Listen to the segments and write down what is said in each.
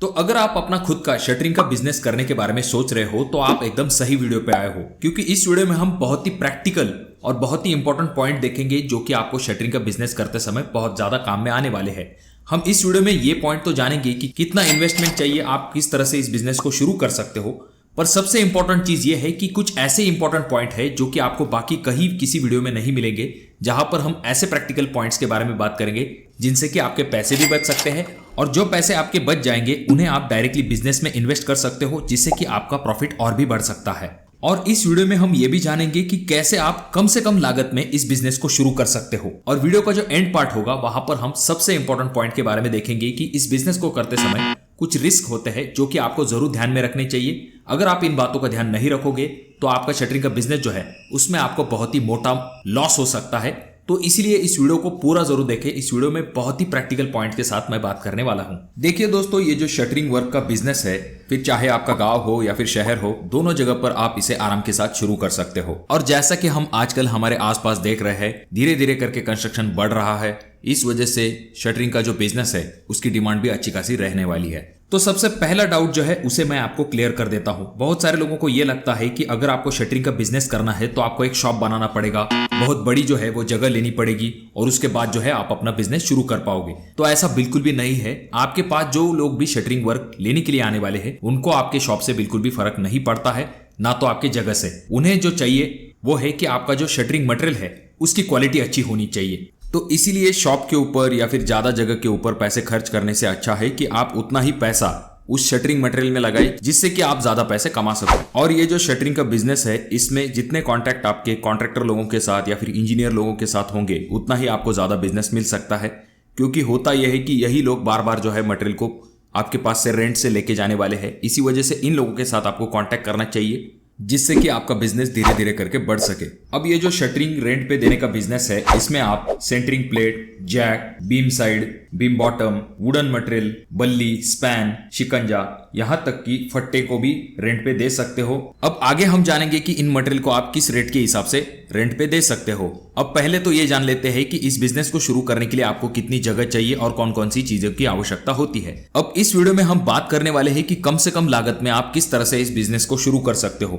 तो अगर आप अपना खुद का शटरिंग का बिजनेस करने के बारे में सोच रहे हो तो आप एकदम सही वीडियो पे आए हो, क्योंकि इस वीडियो में हम बहुत ही प्रैक्टिकल और बहुत ही इंपॉर्टेंट पॉइंट देखेंगे जो कि आपको शटरिंग का बिजनेस करते समय बहुत ज्यादा काम में आने वाले हैं। हम इस वीडियो में ये पॉइंट तो जानेंगे कि कितना इन्वेस्टमेंट चाहिए, आप किस तरह से इस बिजनेस को शुरू कर सकते हो, पर सबसे इंपॉर्टेंट चीज ये है कि कुछ ऐसे इंपॉर्टेंट पॉइंट है जो कि आपको बाकी कहीं किसी वीडियो में नहीं मिलेंगे, जहां पर हम ऐसे प्रैक्टिकल पॉइंट्स के बारे में बात करेंगे जिनसे कि आपके पैसे भी बच सकते हैं और जो पैसे आपके बच जाएंगे उन्हें आप डायरेक्टली बिजनेस में इन्वेस्ट कर सकते हो, जिससे कि आपका प्रॉफिट और भी बढ़ सकता है। और इस वीडियो में हम ये भी जानेंगे कि कैसे आप कम से कम लागत में इस बिजनेस को शुरू कर सकते हो। और वीडियो का जो एंड पार्ट होगा वहां पर हम सबसे इंपॉर्टेंट पॉइंट के बारे में देखेंगे कि इस बिजनेस को करते समय कुछ रिस्क होते हैं जो कि आपको जरूर ध्यान में रखने चाहिए। अगर आप इन बातों का ध्यान नहीं रखोगे तो आपका शटरिंग का बिजनेस जो है उसमें आपको बहुत ही मोटा लॉस हो सकता है। तो इसीलिए इस वीडियो को पूरा जरूर देखें। इस वीडियो में बहुत ही प्रैक्टिकल पॉइंट के साथ मैं बात करने वाला हूं। देखिए दोस्तों, ये जो शटरिंग वर्क का बिजनेस है, फिर चाहे आपका गांव हो या फिर शहर हो, दोनों जगह पर आप इसे आराम के साथ शुरू कर सकते हो। और जैसा कि हम आजकल हमारे आसपास देख रहे हैं, धीरे धीरे करके कंस्ट्रक्शन बढ़ रहा है। इस वजह से शटरिंग का जो बिजनेस है उसकी डिमांड भी अच्छी खासी रहने वाली है। तो सबसे पहला डाउट जो है उसे मैं आपको क्लियर कर देता हूं। बहुत सारे लोगों को यह लगता है कि अगर आपको शटरिंग का बिजनेस करना है तो आपको एक शॉप बनाना पड़ेगा, बहुत बड़ी जो है वो जगह लेनी पड़ेगी और उसके बाद जो है आप अपना बिजनेस शुरू कर पाओगे। तो ऐसा बिल्कुल भी नहीं है। आपके पास जो लोग भी शटरिंग वर्क लेने के लिए आने वाले हैं उनको आपके शॉप से बिल्कुल भी फर्क नहीं पड़ता है, ना तो आपके जगह से। उन्हें जो चाहिए वो है कि आपका जो शटरिंग मटेरियल है उसकी क्वालिटी अच्छी होनी चाहिए। तो इसीलिए शॉप के ऊपर या फिर ज्यादा जगह के ऊपर पैसे खर्च करने से अच्छा है कि आप उतना ही पैसा उस शटरिंग मटेरियल में लगाए जिससे कि आप ज्यादा पैसे कमा सको। और ये जो शटरिंग का बिजनेस है इसमें जितने कॉन्ट्रैक्ट आपके कॉन्ट्रैक्टर लोगों के साथ या फिर इंजीनियर लोगों के साथ होंगे उतना ही आपको ज्यादा बिजनेस मिल सकता है, क्योंकि होता यह है कि यही लोग बार बार जो है मटेरियल को आपके पास से रेंट से लेके जाने वाले हैं। इसी वजह से इन लोगों के साथ आपको कॉन्टैक्ट करना चाहिए जिससे कि आपका बिजनेस धीरे धीरे करके बढ़ सके। अब ये जो शटरिंग रेंट पे देने का बिजनेस है इसमें आप centering plate, jack, beam side, beam bottom, wooden material, बल्ली, स्पैन, शिकंजा, यहां तक कि फट्टे को भी रेंट पे दे सकते हो। अब आगे हम जानेंगे कि इन मटेरियल को आप किस रेट के हिसाब से रेंट पे दे सकते हो। अब पहले तो ये जान लेते हैं कि इस बिजनेस को शुरू करने के लिए आपको कितनी जगह चाहिए और कौन कौन सी चीजों की आवश्यकता होती है। अब इस वीडियो में हम बात करने वाले हैं कि कम से कम लागत में आप किस तरह से इस बिजनेस को शुरू कर सकते हो।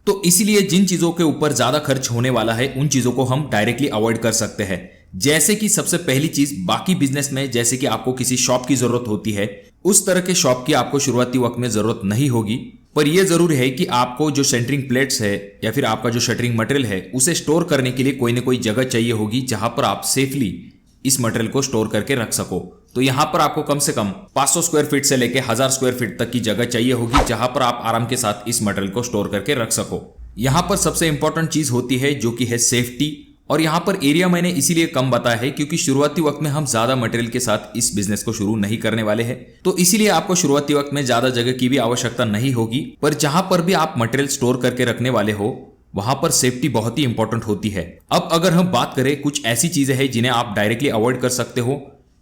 तो इसीलिए जिन चीजों के ऊपर ज्यादा खर्च होने वाला है उन चीजों को हम डायरेक्टली अवॉइड कर सकते हैं। जैसे कि सबसे पहली चीज, बाकी बिजनेस में जैसे कि आपको किसी शॉप की जरूरत होती है उस तरह के शॉप की आपको शुरुआती वक्त में जरूरत नहीं होगी। पर यह जरूर है कि आपको जो सेंटरिंग प्लेट्स है या फिर आपका जो शटरिंग मटेरियल है उसे स्टोर करने के लिए कोई ना कोई जगह चाहिए होगी जहां पर आप सेफली इस मटेरियल को स्टोर करके रख सको। तो यहां पर आपको कम से कम 500 स्क्वायर फीट से लेकर 1000 स्क्वायर फीट तक की जगह चाहिए होगी जहां पर आप आराम के साथ इस मटेरियल को स्टोर करके रख सको। यहां पर सबसे इंपॉर्टेंट चीज होती है जो कि है सेफ्टी। और यहां पर एरिया मैंने इसीलिए कम बताया है क्योंकि शुरुआती वक्त में हम ज्यादा मटेरियल के साथ इस बिजनेस को शुरू नहीं करने वाले हैं। तो इसीलिए आपको शुरुआती वक्त में ज्यादा जगह की भी आवश्यकता नहीं होगी। पर जहां पर भी आप मटेरियल स्टोर करके रखने वाले हो वहां पर सेफ्टी बहुत ही इंपॉर्टेंट होती है। अब अगर हम बात करें, कुछ ऐसी चीजें हैं जिन्हें आप डायरेक्टली अवॉइड कर सकते हो,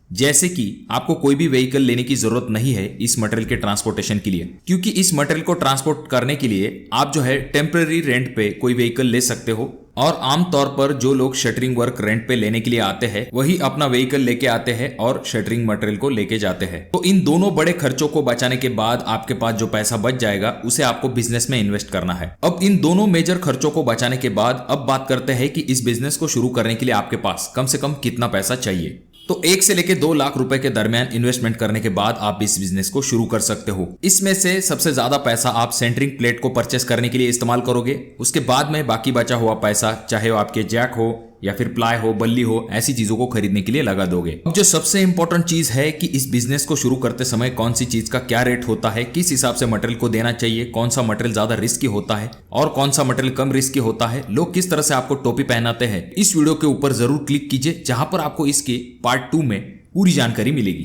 जैसे कि आपको कोई भी व्हीकल लेने की जरूरत नहीं है इस मटेरियल के ट्रांसपोर्टेशन के लिए, क्योंकि इस मटेरियल को ट्रांसपोर्ट करने के लिए आप जो है टेम्पररी रेंट पे कोई व्हीकल ले सकते हो। और आमतौर पर जो लोग शटरिंग वर्क रेंट पे लेने के लिए आते हैं वही अपना व्हीकल लेके आते हैं और शटरिंग मटेरियल को लेके जाते हैं। तो इन दोनों बड़े खर्चों को बचाने के बाद आपके पास जो पैसा बच जाएगा उसे आपको बिजनेस में इन्वेस्ट करना है। अब इन दोनों मेजर खर्चों को बचाने के बाद अब बात करते हैं कि इस बिजनेस को शुरू करने के लिए आपके पास कम से कम कितना पैसा चाहिए। तो 1 से लेकर 2 लाख रुपए के दरमियान इन्वेस्टमेंट करने के बाद आप इस बिजनेस को शुरू कर सकते हो। इसमें से सबसे ज्यादा पैसा आप सेंटरिंग प्लेट को परचेस करने के लिए इस्तेमाल करोगे। उसके बाद में बाकी बचा हुआ पैसा चाहे वो आपके जैक हो या फिर प्लाई हो, बल्ली हो, ऐसी चीजों को खरीदने के लिए लगा दोगे। अब जो सबसे इंपॉर्टेंट चीज है कि इस बिजनेस को शुरू करते समय कौन सी चीज का क्या रेट होता है, किस हिसाब से मटेरियल को देना चाहिए, कौन सा मटेरियल ज्यादा रिस्की होता है और कौन सा मटेरियल कम रिस्की होता है, लोग किस तरह से आपको टोपी पहनाते हैं, इस वीडियो के ऊपर जरूर क्लिक कीजिए जहां पर आपको इसके पार्ट 2 में पूरी जानकारी मिलेगी।